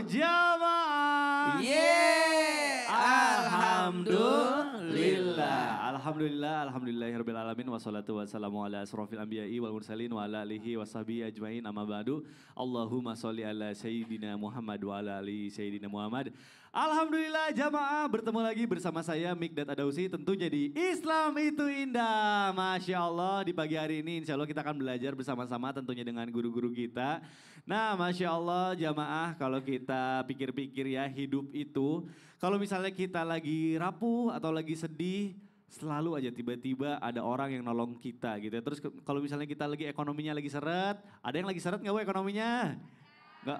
jamaah. Alhamdulillah. Alhamdulillahirabbil alamin wassalatu wassalamu ala asrofil anbiya'i wal mursalin wa ala alihi washabihi ajmain amma ba'du. Allahumma sholli ala sayyidina Muhammad wa ala ali sayyidina Muhammad. Alhamdulillah jamaah, bertemu lagi bersama saya Mikdad Adausi, tentunya di Islam itu Indah. Masya Allah, di pagi hari ini insya Allah kita akan belajar bersama-sama tentunya dengan guru-guru kita. Nah Masya Allah jamaah, kalau kita pikir-pikir ya, hidup itu kalau misalnya kita lagi rapuh atau lagi sedih, selalu aja tiba-tiba ada orang yang nolong kita gitu ya. Terus kalau misalnya kita lagi ekonominya lagi seret, ada yang lagi seret nggak ekonominya? Nggak,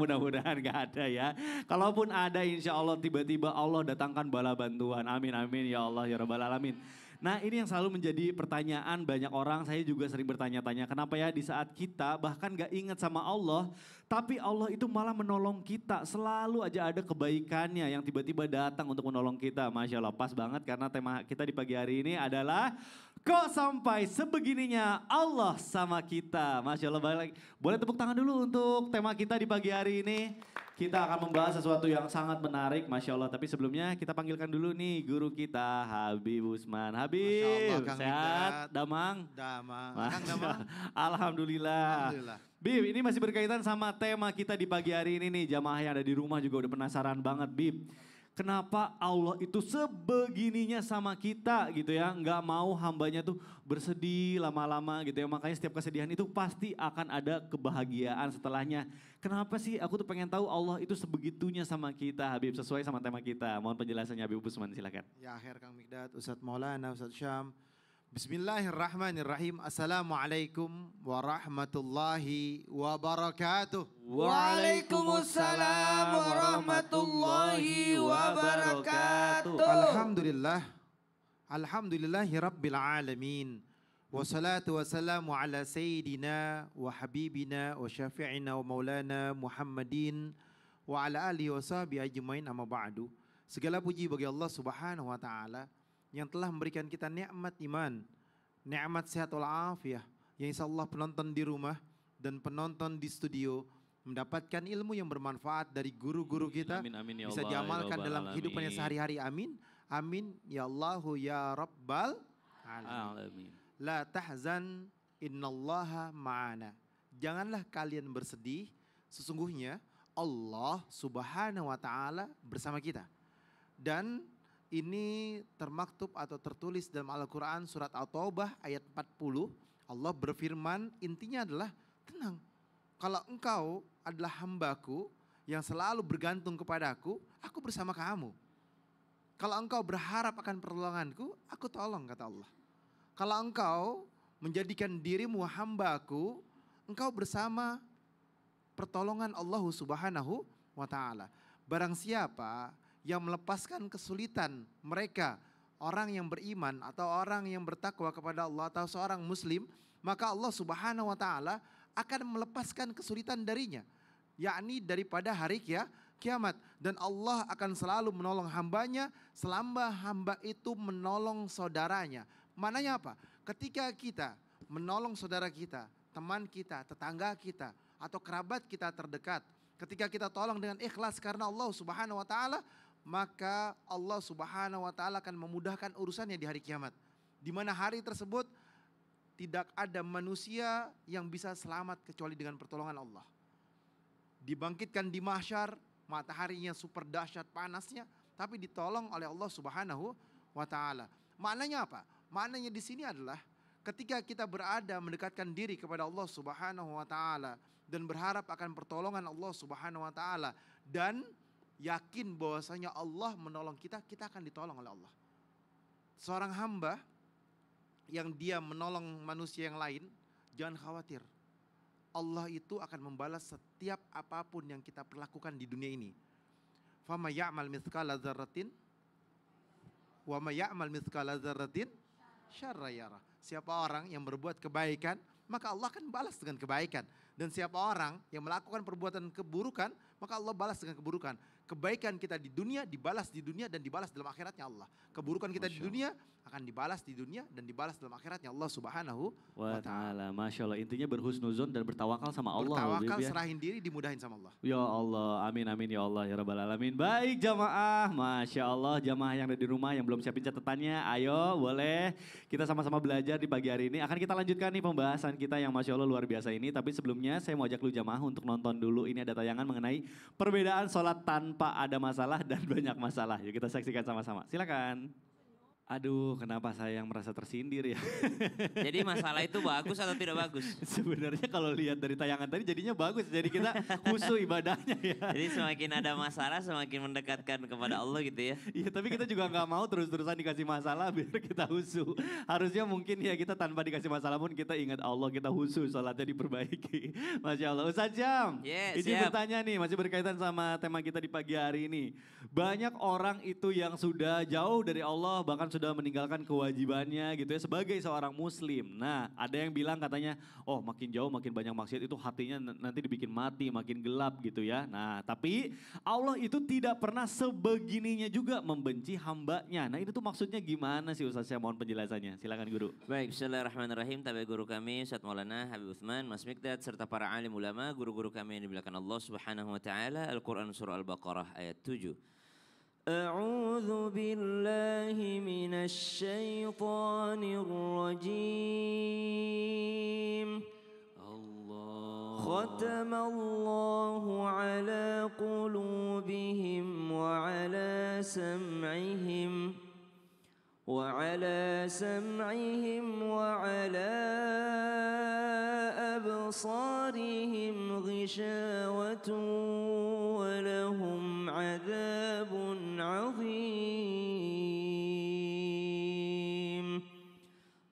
mudah-mudahan nggak ada ya. Kalaupun ada insya Allah tiba-tiba Allah datangkan bala bantuan. Amin amin ya Allah ya Rabbal Alamin. Nah ini yang selalu menjadi pertanyaan banyak orang, saya juga sering bertanya-tanya kenapa ya di saat kita bahkan gak ingat sama Allah, tapi Allah itu malah menolong kita, selalu aja ada kebaikannya yang tiba-tiba datang untuk menolong kita. Masya Allah, pas banget karena tema kita di pagi hari ini adalah kok sampai sebegininya Allah sama kita. Masya Allah, balik lagi. Boleh tepuk tangan dulu untuk tema kita di pagi hari ini. Kita akan membahas sesuatu yang sangat menarik, Masya Allah. Tapi sebelumnya kita panggilkan dulu nih guru kita, Habib Usman. Habib, Allah, sehat, damang? Damang. Alhamdulillah. Bib, ini masih berkaitan sama tema kita di pagi hari ini nih. Jamaah yang ada di rumah juga udah penasaran banget, Bib. Kenapa Allah itu sebegininya sama kita gitu ya. Nggak mau hambanya tuh bersedih lama-lama gitu ya. Makanya setiap kesedihan itu pasti akan ada kebahagiaan setelahnya. Kenapa sih aku tuh pengen tahu Allah itu sebegitunya sama kita, Habib, sesuai sama tema kita. Mohon penjelasannya Habib Usman, silakan. Ya akhir Kang Mikdad, Ustadz Maulana, Ustadz Syam. Bismillahirrahmanirrahim. Assalamualaikum warahmatullahi wabarakatuh. Waalaikumsalam warahmatullahi wabarakatuh. Alhamdulillah. Alhamdulillahi rabbil alamin. Wassalatu wassalamu ala sayyidina wa habibina wa syafi'ina wa maulana Muhammadin wa ala alihi wa sahbihi ajmain amma ba'du. Segala puji bagi Allah Subhanahu wa taala yang telah memberikan kita nikmat iman, nikmat sehat wal afiyah, yang insyaallah penonton di rumah dan penonton di studio mendapatkan ilmu yang bermanfaat dari guru-guru kita, amin, amin, ya bisa Allah, diamalkan ya dalam Rabbal kehidupannya alamin. sehari-hari. Amin. Amin ya Allahu ya Rabbal alamin. Alamin. La tahzan innallaha ma'ana. Janganlah kalian bersedih, sesungguhnya Allah Subhanahu wa taala bersama kita. Dan ini termaktub atau tertulis dalam Al-Quran surat At-Taubah ayat 40. Allah berfirman, intinya adalah tenang. Kalau engkau adalah hambaku yang selalu bergantung kepadaku, aku bersama kamu. Kalau engkau berharap akan pertolonganku, aku tolong, kata Allah. Kalau engkau menjadikan dirimu hambaku, engkau bersama pertolongan Allah Subhanahu wa ta'ala. Barang siapa yang melepaskan kesulitan mereka, orang yang beriman atau orang yang bertakwa kepada Allah atau seorang muslim, maka Allah Subhanahu wa ta'ala akan melepaskan kesulitan darinya, yakni daripada hari kiamat. Dan Allah akan selalu menolong hambanya selama hamba itu menolong saudaranya. Maknanya apa? Ketika kita menolong saudara kita, teman kita, tetangga kita, atau kerabat kita terdekat, ketika kita tolong dengan ikhlas karena Allah Subhanahu wa ta'ala, maka Allah Subhanahu wa ta'ala akan memudahkan urusannya di hari kiamat. Di mana hari tersebut tidak ada manusia yang bisa selamat kecuali dengan pertolongan Allah. Dibangkitkan di mahsyar, mataharinya super dahsyat panasnya, tapi ditolong oleh Allah Subhanahu wa ta'ala. Maknanya apa? Maknanya di sini adalah ketika kita berada mendekatkan diri kepada Allah Subhanahu wa ta'ala dan berharap akan pertolongan Allah Subhanahu wa ta'ala dan yakin bahwasanya Allah menolong kita, kita akan ditolong oleh Allah. Seorang hamba yang dia menolong manusia yang lain, jangan khawatir. Allah itu akan membalas setiap apapun yang kita perlakukan di dunia ini. Fama ya'mal mithqala dzarratin wa ma ya'mal mithqala dzarratin syarra yarah. Siapa orang yang berbuat kebaikan, maka Allah akan balas dengan kebaikan. Dan siapa orang yang melakukan perbuatan keburukan, maka Allah balas dengan keburukan. Kebaikan kita di dunia dibalas di dunia dan dibalas dalam akhiratnya Allah. Keburukan kita di dunia akan dibalas di dunia dan dibalas dalam akhiratnya Allah Subhanahu wa ta'ala. Masya Allah, intinya berhusnuzon dan bertawakal sama Allah. Bertawakal, Habib, ya. serahin diri, dimudahin sama Allah. Ya Allah, amin amin ya Allah ya Rabbal Alamin. Baik jamaah, Masya Allah, jamaah yang ada di rumah yang belum siapin catatannya, ayo boleh kita sama-sama belajar di pagi hari ini. Akan kita lanjutkan nih pembahasan kita yang Masya Allah luar biasa ini. Tapi sebelumnya saya mau ajak lu jamaah untuk nonton dulu. Ini ada tayangan mengenai perbedaan sholat tanpa ada masalah dan banyak masalah. Yuk kita saksikan sama-sama, silakan. Aduh, kenapa saya yang merasa tersindir ya? Jadi masalah itu bagus atau tidak bagus? Sebenarnya kalau lihat dari tayangan tadi jadinya bagus. Jadi kita khusyuk ibadahnya ya. Jadi semakin ada masalah semakin mendekatkan kepada Allah gitu ya. Iya, tapi kita juga nggak mau terus-terusan dikasih masalah biar kita khusyuk. Harusnya mungkin ya kita tanpa dikasih masalah pun kita ingat Allah, kita khusyuk, sholatnya diperbaiki. Masya Allah. Ustaz Syam, ini bertanya nih, masih berkaitan sama tema kita di pagi hari ini. Banyak orang itu yang sudah jauh dari Allah, bahkan sudah meninggalkan kewajibannya gitu ya sebagai seorang muslim. Nah, ada yang bilang katanya, oh makin jauh makin banyak maksiat itu hatinya nanti dibikin mati, makin gelap gitu ya. Nah, tapi Allah itu tidak pernah sebegininya juga membenci hambanya. Nah, itu tuh maksudnya gimana sih Ustaz? Saya mohon penjelasannya. Silakan guru. Baik, bismillahirrahmanirrahim. Tabi guru kami Ustaz Maulana Habib Utsman, Mas Mikdad serta para alim ulama, guru-guru kami yang dimuliakan Allah Subhanahu wa taala. Al-Qur'an surah Al-Baqarah ayat 7. أعوذ بالله من الشيطان الرجيم ختم الله على قلوبهم وعلى سمعهم وعلى أبصارهم غشاوة ولهم عذاب عظيم.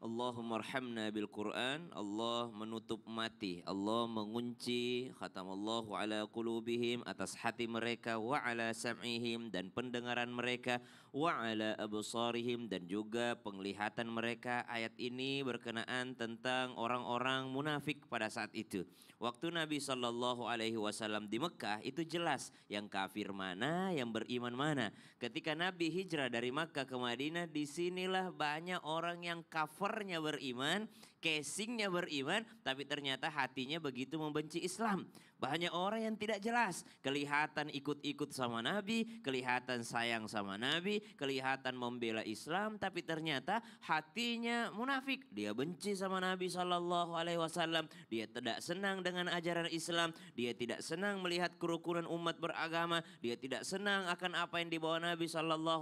Allahumma arhamna bil Quran. Allah menutup mati, Allah mengunci, khatamallahu ala qulubihim, atas hati mereka, wa ala sam'ihim, dan pendengaran mereka, wa ala absarihim, dan juga penglihatan mereka. Ayat ini berkenaan tentang orang-orang munafik pada saat itu. Waktu Nabi SAW di Mekah itu jelas yang kafir mana, yang beriman mana. Ketika Nabi hijrah dari Makkah ke Madinah, disinilah banyak orang yang covernya beriman, casingnya beriman, tapi ternyata hatinya begitu membenci Islam. Banyak orang yang tidak jelas, kelihatan ikut-ikut sama Nabi, kelihatan sayang sama Nabi, kelihatan membela Islam, tapi ternyata hatinya munafik. Dia benci sama Nabi SAW, dia tidak senang dengan ajaran Islam, dia tidak senang melihat kerukunan umat beragama, dia tidak senang akan apa yang dibawa Nabi SAW.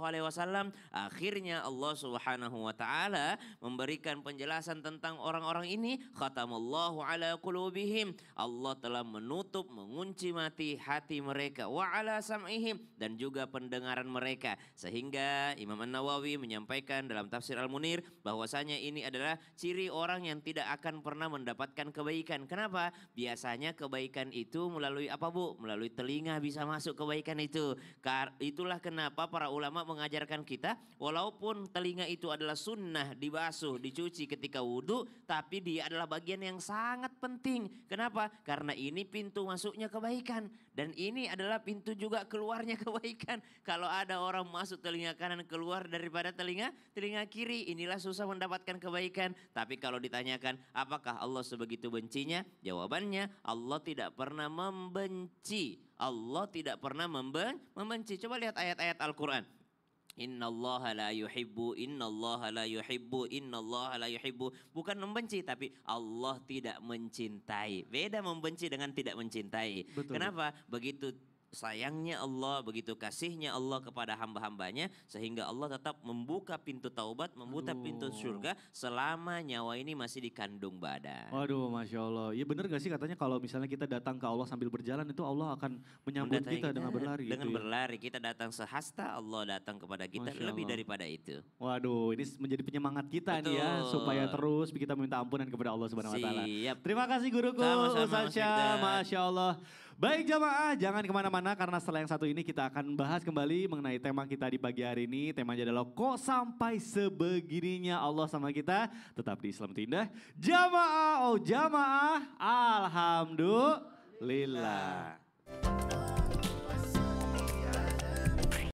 Akhirnya Allah Subhanahu wa taala memberikan penjelasan tentang orang-orang ini, khatamallahu ala qulubihim. Allah telah menutup, mengunci mati hati mereka, wa ala sam'ihim, dan juga pendengaran mereka. Sehingga Imam An-Nawawi menyampaikan dalam tafsir Al-Munir bahwasanya ini adalah ciri orang yang tidak akan pernah mendapatkan kebaikan. Kenapa? Biasanya kebaikan itu melalui apa Bu? Melalui telinga bisa masuk kebaikan itu. Itulah kenapa para ulama mengajarkan kita, walaupun telinga itu adalah sunnah dibasuh, dicuci ketika wudhu, tapi dia adalah bagian yang sangat penting. Kenapa? Karena ini pintu masuknya kebaikan, dan ini adalah pintu juga keluarnya kebaikan. Kalau ada orang masuk telinga kanan, keluar daripada telinga kiri, inilah susah mendapatkan kebaikan. Tapi kalau ditanyakan apakah Allah sebegitu bencinya? Jawabannya, Allah tidak pernah membenci. Allah tidak pernah membenci. Coba lihat ayat-ayat Al-Quran. Innallaha la yuhibbu, innallaha la yuhibbu, innallaha la yuhibbu. Bukan membenci, tapi Allah tidak mencintai. Beda membenci dengan tidak mencintai. Betul. Kenapa? Begitu sayangnya Allah, begitu kasihnya Allah kepada hamba-hambanya, sehingga Allah tetap membuka pintu taubat, membuka pintu surga selama nyawa ini masih dikandung badan. Waduh, Masya Allah. Iya bener gak sih katanya kalau misalnya kita datang ke Allah sambil berjalan itu Allah akan menyambut kita dengan berlari. Dengan gitu ya? berlari, kita datang sehasta, Allah datang kepada kita Masya lebih Allah. daripada itu. Waduh, ini menjadi penyemangat kita nih ya, Betul. supaya terus kita minta ampunan kepada Allah Subhanahu wa taala. Siap. Terima kasih guruku, Sama-sama, Ustaz Mas Syam, Mikdad. Masya Allah. Baik jamaah, jangan kemana-mana karena setelah yang satu ini kita akan bahas kembali mengenai tema kita di pagi hari ini. Temanya adalah kok sampai sebegininya Allah sama kita. Tetap di Islam Indah. Jamaah, oh jamaah, alhamdulillah.